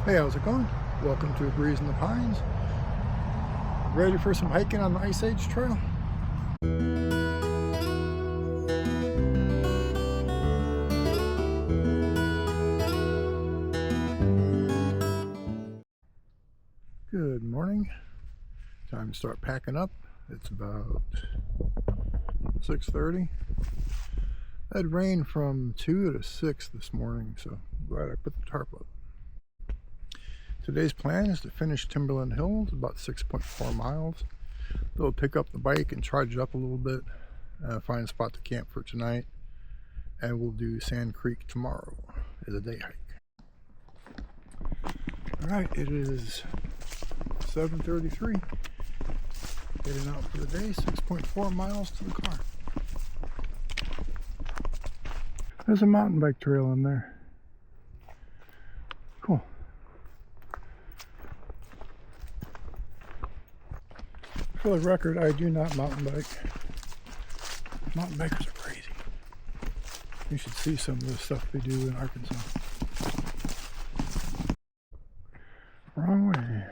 Hey, how's it going? Welcome to A Breeze in the Pines. Ready for some hiking on the Ice Age Trail? Good morning. Time to start packing up. It's about 6:30. I had rain from 2 to 6 this morning, so I'm glad I put the tarp up. Today's plan is to finish Timberland Hills, about 6.4 miles. They'll pick up the bike and charge it up a little bit, find a spot to camp for tonight, and we'll do Sand Creek tomorrow as a day hike. Alright, it is 7:33. Heading out for the day, 6.4 miles to the car. There's a mountain bike trail in there. Cool. For the record, I do not mountain bike. Mountain bikers are crazy. You should see some of the stuff they do in Arkansas. Wrong way.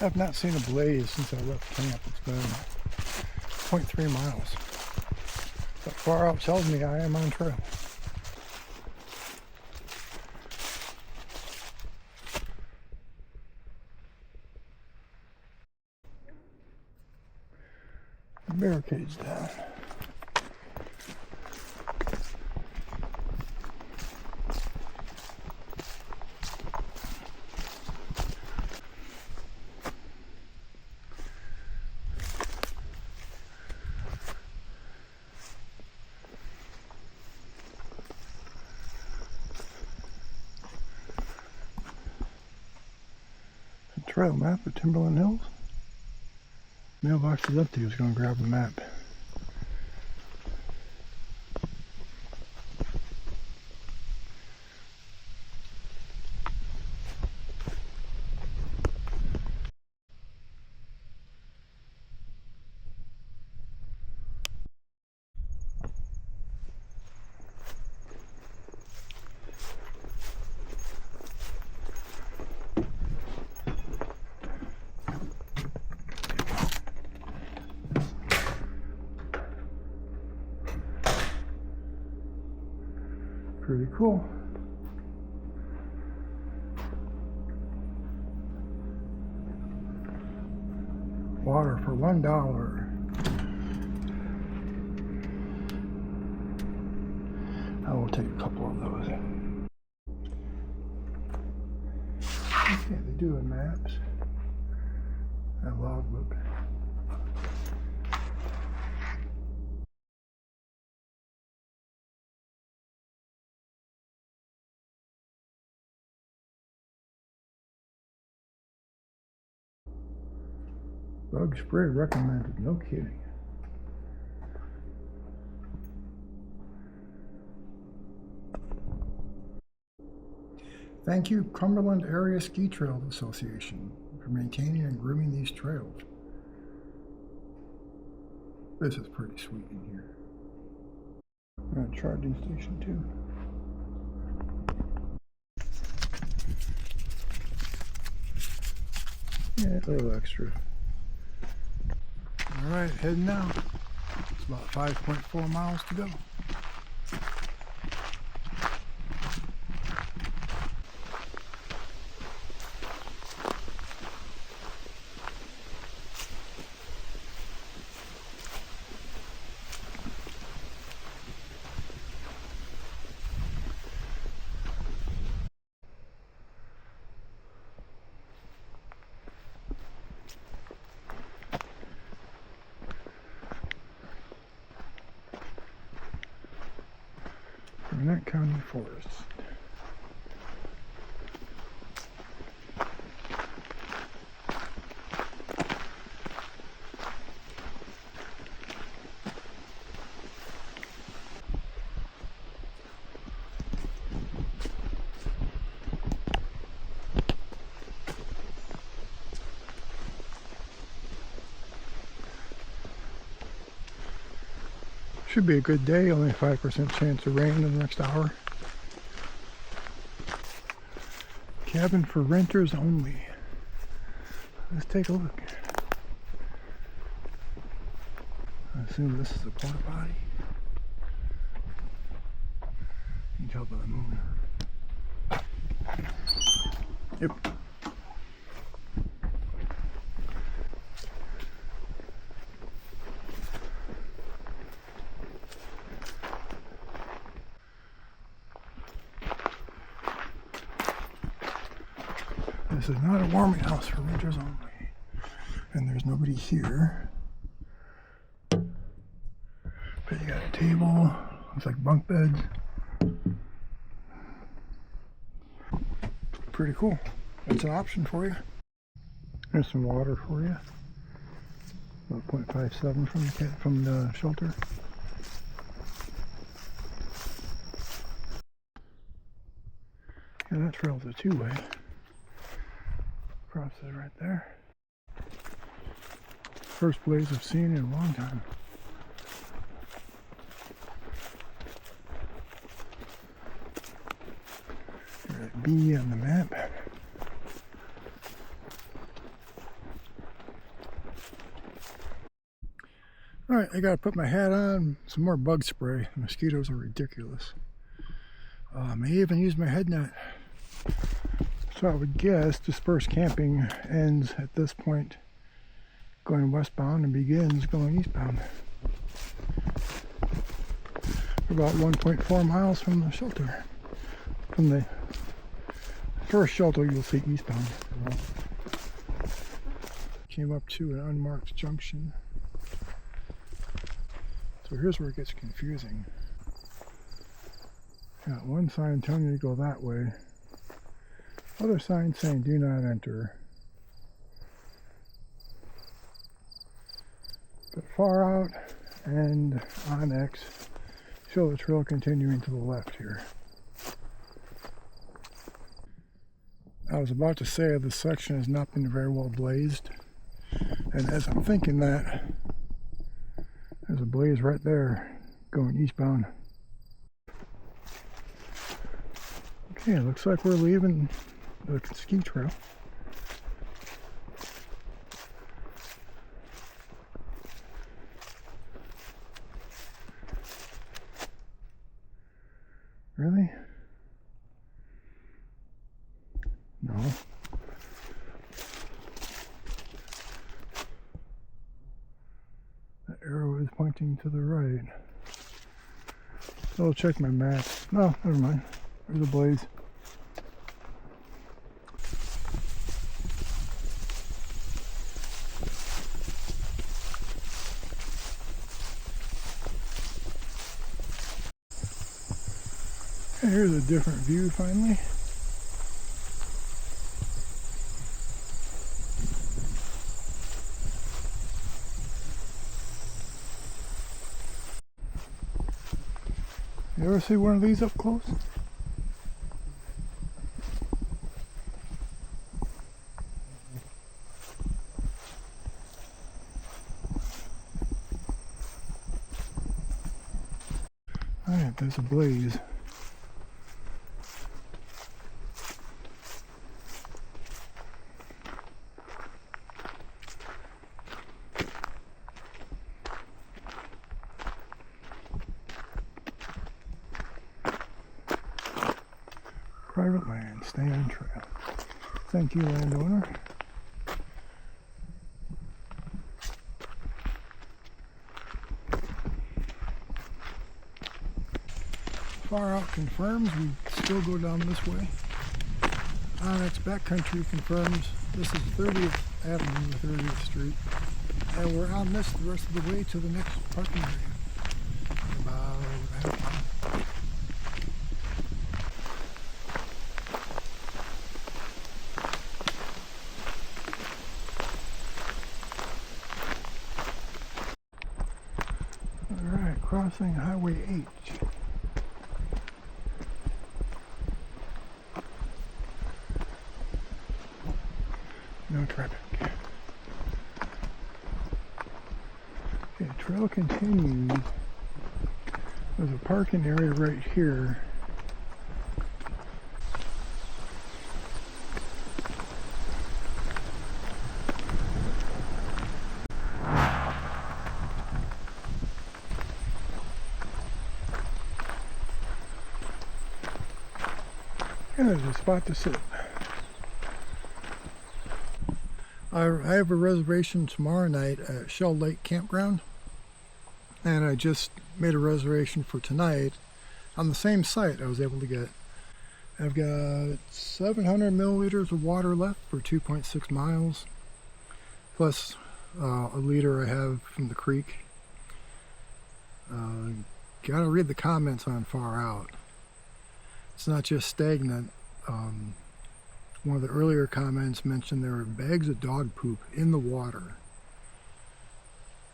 I've not seen a blaze since I left camp. It's been 0.3 miles. That far out tells me I am on trail. Barricades down. Trail map of Timberland Hills. Mailbox is empty. I was going to grab the map. Pretty cool. Water for $1. I will take a couple of those. Okay, they do in maps. That logbook. Bug spray recommended, no kidding. Thank you, Cumberland Area Ski Trails Association, for maintaining and grooming these trails. This is pretty sweet in here. We're at a charging station too. Yeah, a little extra. Alright, heading now. It's about 5.4 miles to go. Barronette County Forest. Should be a good day, only a 5% chance of rain in the next hour. Cabin for renters only. Let's take a look. I assume this is a porta potty. You can tell by the moon. Yep. This is not a warming house for renters only. And there's nobody here. But you got a table, looks like bunk beds. Pretty cool. That's an option for you. There's some water for you. About 0.57 from the shelter. And that trail's a two-way. Crosses right there. First blaze I've seen in a long time. There's a B on the map. Alright, I gotta put my hat on, some more bug spray. The mosquitoes are ridiculous. I may even use my head net. So I would guess dispersed camping ends at this point going westbound and begins going eastbound. About 1.4 miles from the shelter. From the first shelter you'll see eastbound. Came up to an unmarked junction. So here's where it gets confusing. Got one sign telling you to go that way. Other sign saying do not enter. But far out and on X, show the trail continuing to the left here. I was about to say this section has not been very well blazed. And as I'm thinking that, there's a blaze right there going eastbound. Okay, looks like we're leaving the ski trail. Really? No. That arrow is pointing to the right. So I'll check my map. No, never mind. There's a blaze. Here's a different view finally. You ever see one of these up close? Alright, there's a blaze. Private land, stay on trail. Thank you, landowner. Far out confirms we still go down this way. Onyx backcountry confirms this is 30th Avenue, 30th Street. And we're on this the rest of the way to the next parking area. About half a mile. Crossing Highway H. No traffic. Okay, trail continues There's a parking area right here. And there's a spot to sit. I have a reservation tomorrow night at Shell Lake Campground, and I just made a reservation for tonight on the same site I was able to get. I've got 700 milliliters of water left for 2.6 miles, plus a liter I have from the creek. Gotta read the comments on Far Out. It's not just stagnant. One of the earlier comments mentioned there were bags of dog poop in the water.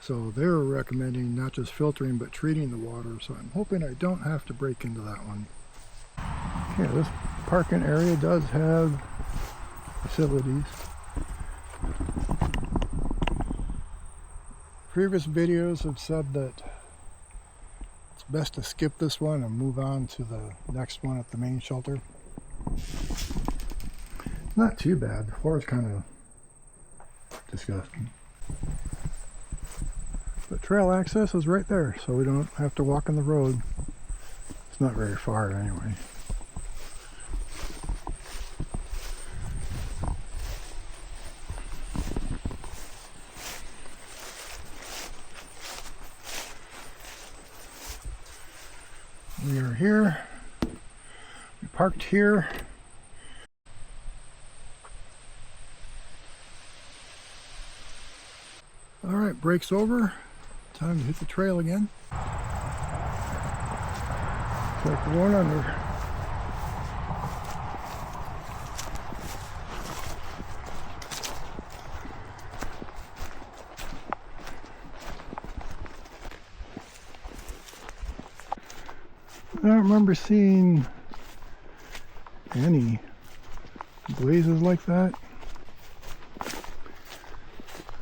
So they were recommending not just filtering but treating the water, so I'm hoping I don't have to break into that one. Okay, this parking area does have facilities. Previous videos have said that it's best to skip this one and move on to the next one at the main shelter. Not too bad. The floor is kind of disgusting. But trail access is right there, so we don't have to walk on the road. It's not very far anyway. We are here. We parked here. Alright, break's over. Time to hit the trail again. It's like we're going under. I don't remember seeing any blazes like that.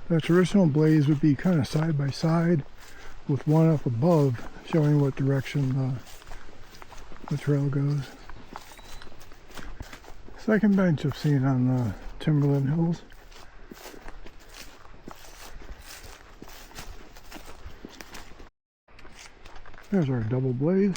The traditional blaze would be kind of side by side with one up above showing what direction the trail goes. Second bench I've seen on the Timberland Hills. There's our double blaze.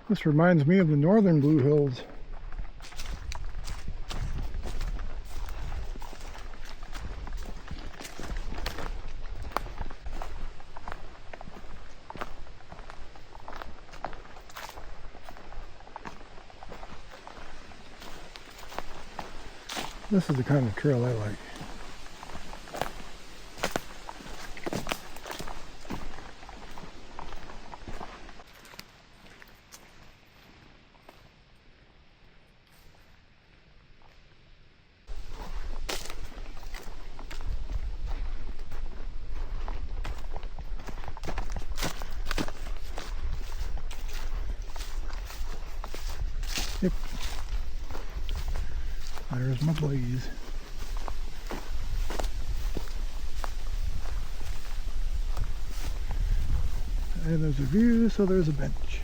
This reminds me of the northern Blue Hills. This is the kind of trail I like. Yep. There's my blaze. And there's a view, so there's a bench.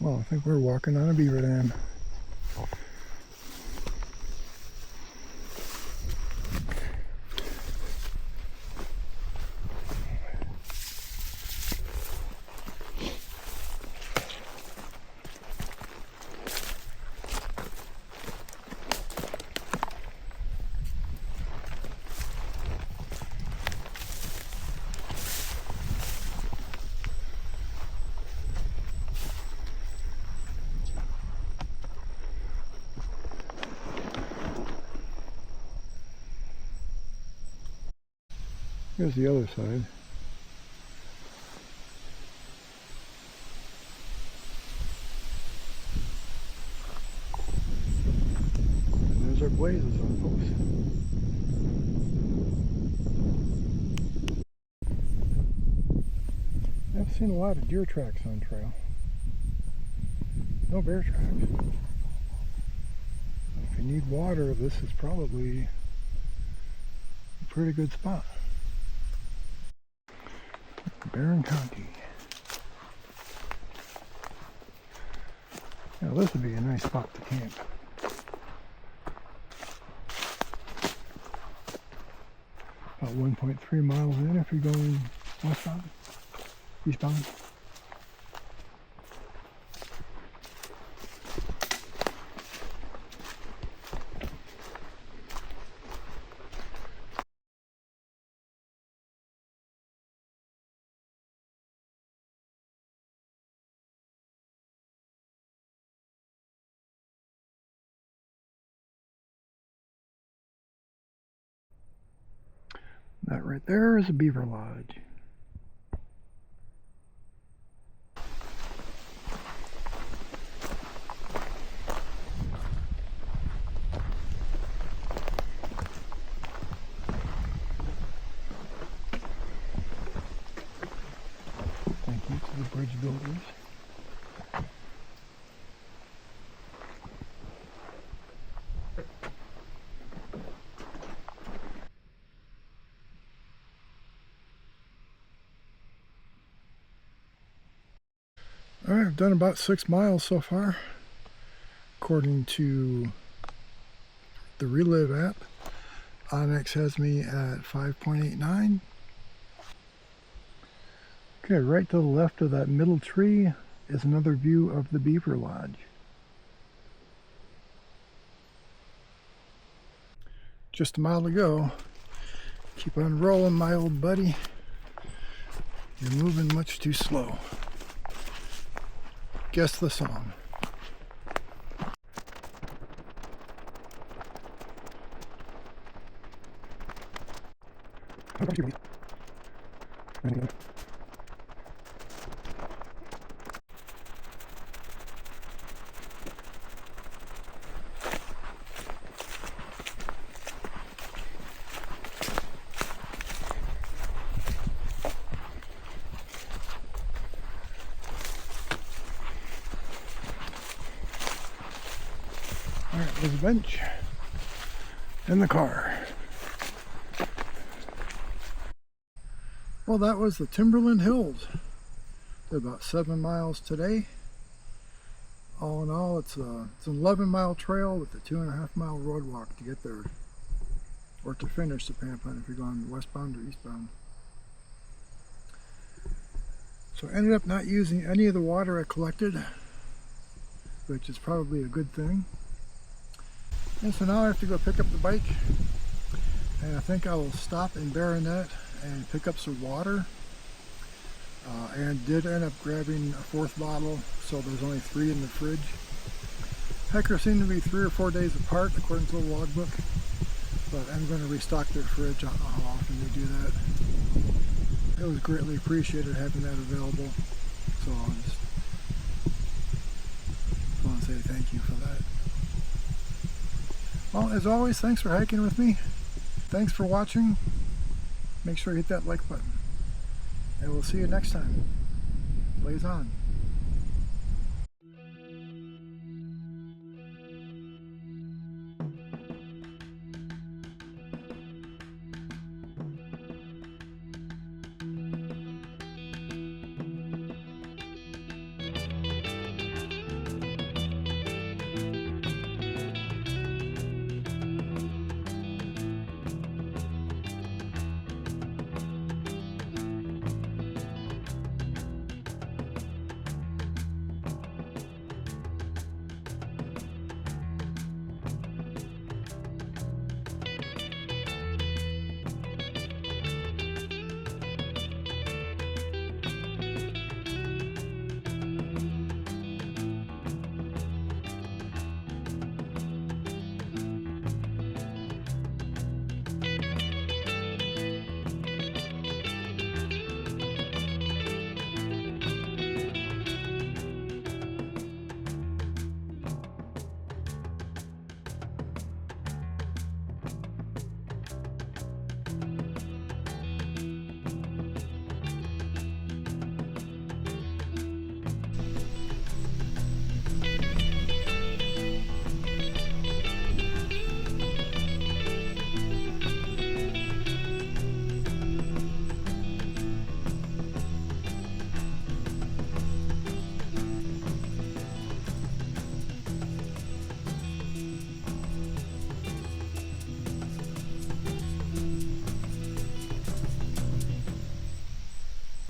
Well, I think we're walking on a beaver dam. Here's the other side. And there's our blazes on post. I've seen a lot of deer tracks on trail. No bear tracks. If you need water, this is probably a pretty good spot. Barron County. Now this would be a nice spot to camp. About 1.3 miles in if you're going westbound, eastbound. That right there is a beaver lodge. Thank you to the bridge builders. Alright, I've done about 6 miles so far, according to the Relive app. Onyx has me at 5.89. Okay, right to the left of that middle tree is another view of the Beaver Lodge. Just a mile to go. Keep on rolling, my old buddy. You're moving much too slow. Guess the song. Alright, there's a bench and the car. Well, that was the Timberland Hills. They're about 7 miles today. All in all, it's an 11-mile trail with a 2.5-mile road walk to get there, or to finish, depending upon if you're going westbound or eastbound. So I ended up not using any of the water I collected, which is probably a good thing. And so now I have to go pick up the bike, and I think I will stop in Barronette and pick up some water, and did end up grabbing a 4th bottle, so there's only 3 in the fridge. Hecker seem to be 3 or 4 days apart according to the logbook, but I'm going to restock their fridge. I don't know how often they do that. It was greatly appreciated having that available, so I just want to say thank you for that. Well, as always, thanks for hiking with me. Thanks for watching. Make sure you hit that like button. And we'll see you next time. Blaze on.